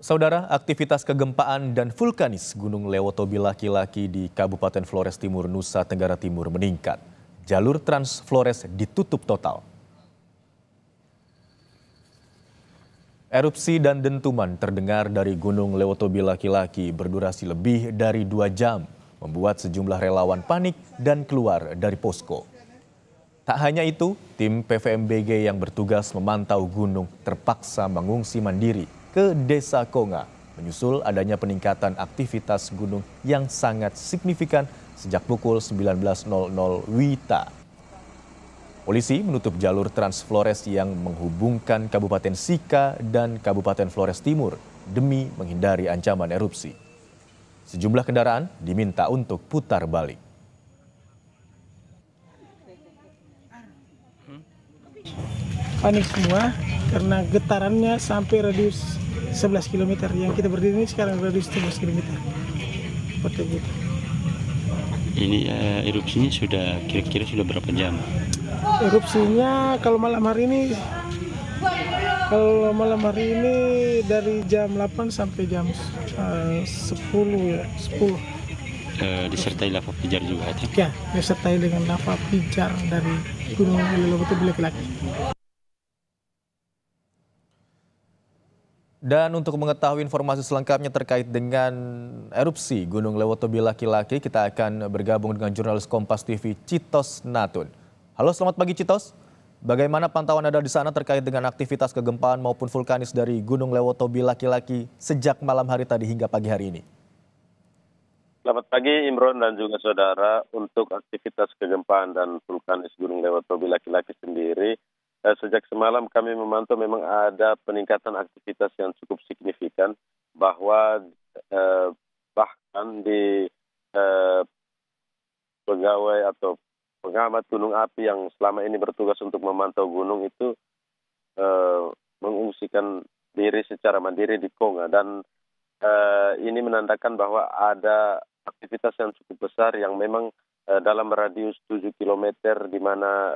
Saudara, aktivitas kegempaan dan vulkanis Gunung Lewotobi Laki-Laki di Kabupaten Flores Timur, Nusa Tenggara Timur meningkat. Jalur Trans Flores ditutup total. Erupsi dan dentuman terdengar dari Gunung Lewotobi Laki-Laki berdurasi lebih dari 2 jam, membuat sejumlah relawan panik dan keluar dari posko. Tak hanya itu, tim PVMBG yang bertugas memantau gunung terpaksa mengungsi mandiri ke Desa Konga, menyusul adanya peningkatan aktivitas gunung yang sangat signifikan sejak pukul 19.00 WITA. Polisi menutup jalur Trans Flores yang menghubungkan Kabupaten Sika dan Kabupaten Flores Timur demi menghindari ancaman erupsi. Sejumlah kendaraan diminta untuk putar balik. Panik semua karena getarannya sampai radius 11 km. Yang kita berdiri ini sekarang radius 11 km. Seperti itu. Ini erupsinya kira-kira sudah berapa jam? Erupsinya kalau malam hari ini dari jam 8 sampai jam 10 ya, 10. Disertai lava pijar juga itu? Ya, disertai dengan lava pijar dari Gunung Lewotobi Laki-Laki. Dan untuk mengetahui informasi selengkapnya terkait dengan erupsi Gunung Lewotobi Laki-Laki, kita akan bergabung dengan jurnalis Kompas TV Citos Natun. Halo, selamat pagi Citos. Bagaimana pantauan Anda di sana terkait dengan aktivitas kegempaan maupun vulkanis dari Gunung Lewotobi Laki-Laki sejak malam hari tadi hingga pagi hari ini? Selamat pagi Imron dan juga saudara. Untuk aktivitas kegempaan dan vulkanis Gunung Lewotobi Laki-Laki sendiri, sejak semalam kami memantau memang ada peningkatan aktivitas yang cukup signifikan, bahwa bahkan di pegawai atau pengamat gunung api yang selama ini bertugas untuk memantau gunung itu mengungsikan diri secara mandiri di Konga, dan ini menandakan bahwa ada aktivitas yang cukup besar yang memang dalam radius 7 km di mana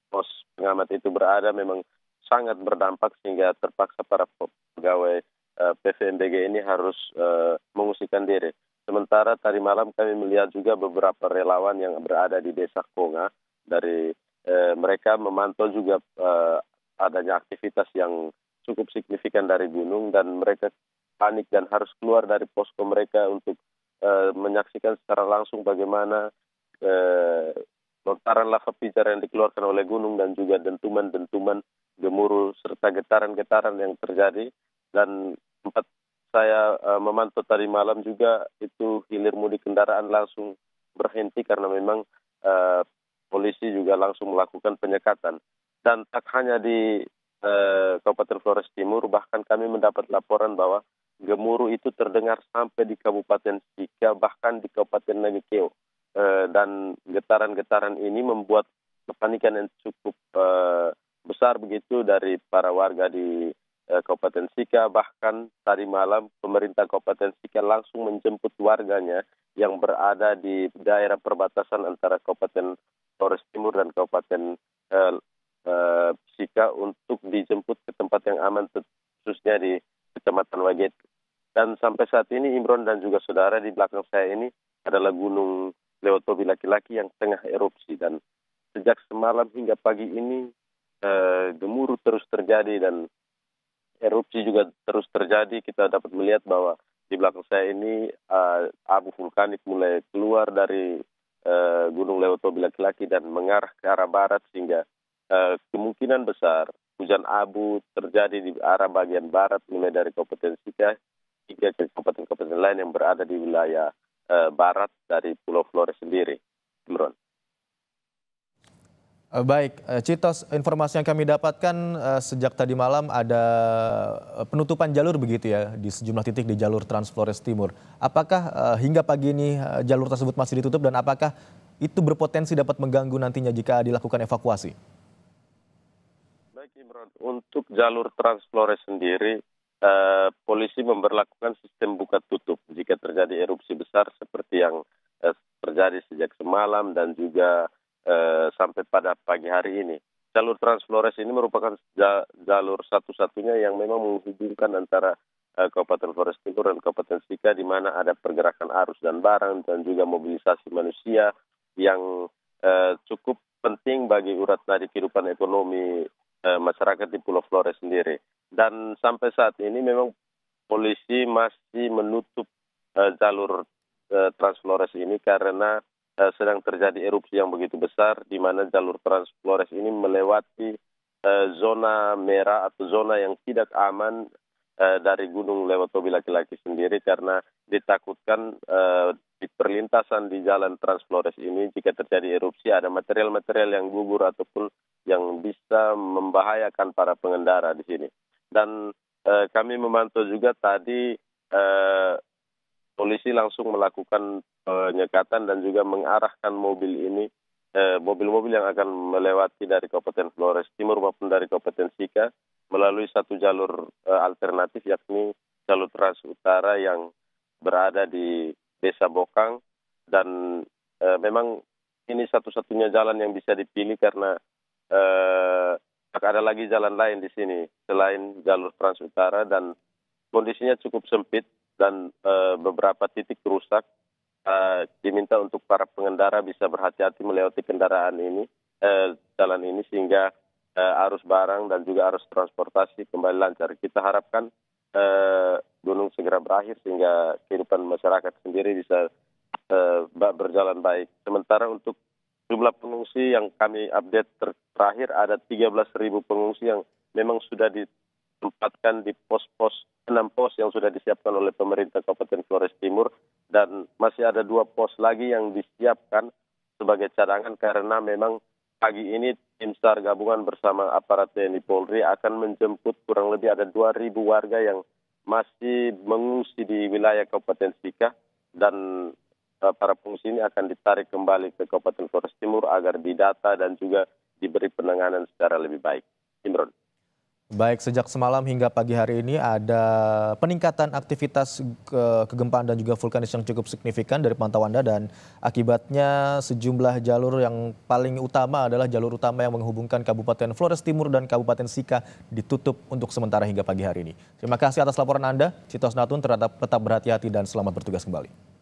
pos pengamat itu berada memang sangat berdampak, sehingga terpaksa para pegawai PVMBG ini harus mengungsikan diri. Sementara tadi malam kami melihat juga beberapa relawan yang berada di Desa Konga, dari mereka memantau juga adanya aktivitas yang cukup signifikan dari gunung, dan mereka panik dan harus keluar dari posko mereka untuk menyaksikan secara langsung bagaimana lontaran lava pijar yang dikeluarkan oleh gunung dan juga dentuman-dentuman, gemuruh serta getaran-getaran yang terjadi. Dan tempat saya memantau tadi malam juga itu hilir mudik kendaraan langsung berhenti karena memang polisi juga langsung melakukan penyekatan. Dan tak hanya di Kabupaten Flores Timur, bahkan kami mendapat laporan bahwa gemuruh itu terdengar sampai di Kabupaten Sika, bahkan di Kabupaten Nagekeo. Dan getaran-getaran ini membuat kepanikan yang cukup besar begitu dari para warga di Kabupaten Sika. Bahkan tadi malam pemerintah Kabupaten Sika langsung menjemput warganya yang berada di daerah perbatasan antara Kabupaten Flores Timur dan Kabupaten Sika untuk dijemput ke tempat yang aman, khususnya di Kecamatan Waget. Dan sampai saat ini Imron dan juga saudara, di belakang saya ini adalah Gunung Lewotobi Laki-Laki yang tengah erupsi, dan sejak semalam hingga pagi ini gemuruh terus terjadi dan erupsi juga terus terjadi. Kita dapat melihat bahwa di belakang saya ini abu vulkanik mulai keluar dari Gunung Lewotobi Laki-Laki dan mengarah ke arah barat, sehingga kemungkinan besar hujan abu terjadi di arah bagian barat, mulai dari Kabupaten Sika hingga ke kabupaten-kabupaten lain yang berada di wilayah barat dari Pulau Flores sendiri. Imron. Baik, Citos, informasi yang kami dapatkan sejak tadi malam ada penutupan jalur begitu ya di sejumlah titik di jalur Trans Flores Timur. Apakah hingga pagi ini jalur tersebut masih ditutup, dan apakah itu berpotensi dapat mengganggu nantinya jika dilakukan evakuasi? Baik Imron, untuk jalur Trans Flores sendiri, polisi memberlakukan sistem buka tutup jika terjadi erupsi besar seperti yang terjadi sejak semalam dan juga sampai pada pagi hari ini. Jalur Trans Flores ini merupakan jalur satu-satunya yang memang menghubungkan antara Kabupaten Flores Timur dan Kabupaten Sika, di mana ada pergerakan arus dan barang dan juga mobilisasi manusia yang cukup penting bagi urat nadi kehidupan ekonomi masyarakat di Pulau Flores sendiri. Dan sampai saat ini memang polisi masih menutup jalur Trans Flores ini karena sedang terjadi erupsi yang begitu besar, di mana jalur Trans Flores ini melewati zona merah atau zona yang tidak aman dari Gunung Lewotobi laki-laki sendiri, karena ditakutkan di perlintasan di jalan Trans Flores ini jika terjadi erupsi ada material-material yang gugur ataupun yang bisa membahayakan para pengendara di sini. Dan kami memantau juga tadi polisi langsung melakukan penyekatan dan juga mengarahkan mobil ini, mobil-mobil yang akan melewati dari Kabupaten Flores Timur maupun dari Kabupaten Sika melalui satu jalur alternatif, yakni jalur Trans Utara yang berada di Desa Bokang. Dan memang ini satu-satunya jalan yang bisa dipilih karena ada lagi jalan lain di sini selain jalur Trans Utara, dan kondisinya cukup sempit dan beberapa titik rusak. Diminta untuk para pengendara bisa berhati-hati melewati kendaraan ini, jalan ini, sehingga arus barang dan juga arus transportasi kembali lancar. Kita harapkan gunung segera berakhir sehingga kehidupan masyarakat sendiri bisa berjalan baik. Sementara untuk jumlah pengungsi yang kami update terakhir ada 13.000 pengungsi yang memang sudah ditempatkan di pos-pos, 6 pos yang sudah disiapkan oleh pemerintah Kabupaten Flores Timur, dan masih ada 2 pos lagi yang disiapkan sebagai cadangan karena memang pagi ini tim SAR gabungan bersama aparat TNI Polri akan menjemput kurang lebih ada 2.000 warga yang masih mengungsi di wilayah Kabupaten Sika, dan para pengungsi ini akan ditarik kembali ke Kabupaten Flores Timur agar didata dan juga diberi penanganan secara lebih baik. Imron. Baik, sejak semalam hingga pagi hari ini ada peningkatan aktivitas kegempaan dan juga vulkanis yang cukup signifikan dari pantauan Anda, dan akibatnya sejumlah jalur yang paling utama adalah jalur utama yang menghubungkan Kabupaten Flores Timur dan Kabupaten Sika ditutup untuk sementara hingga pagi hari ini. Terima kasih atas laporan Anda, Citos Natun, tetap berhati-hati dan selamat bertugas kembali.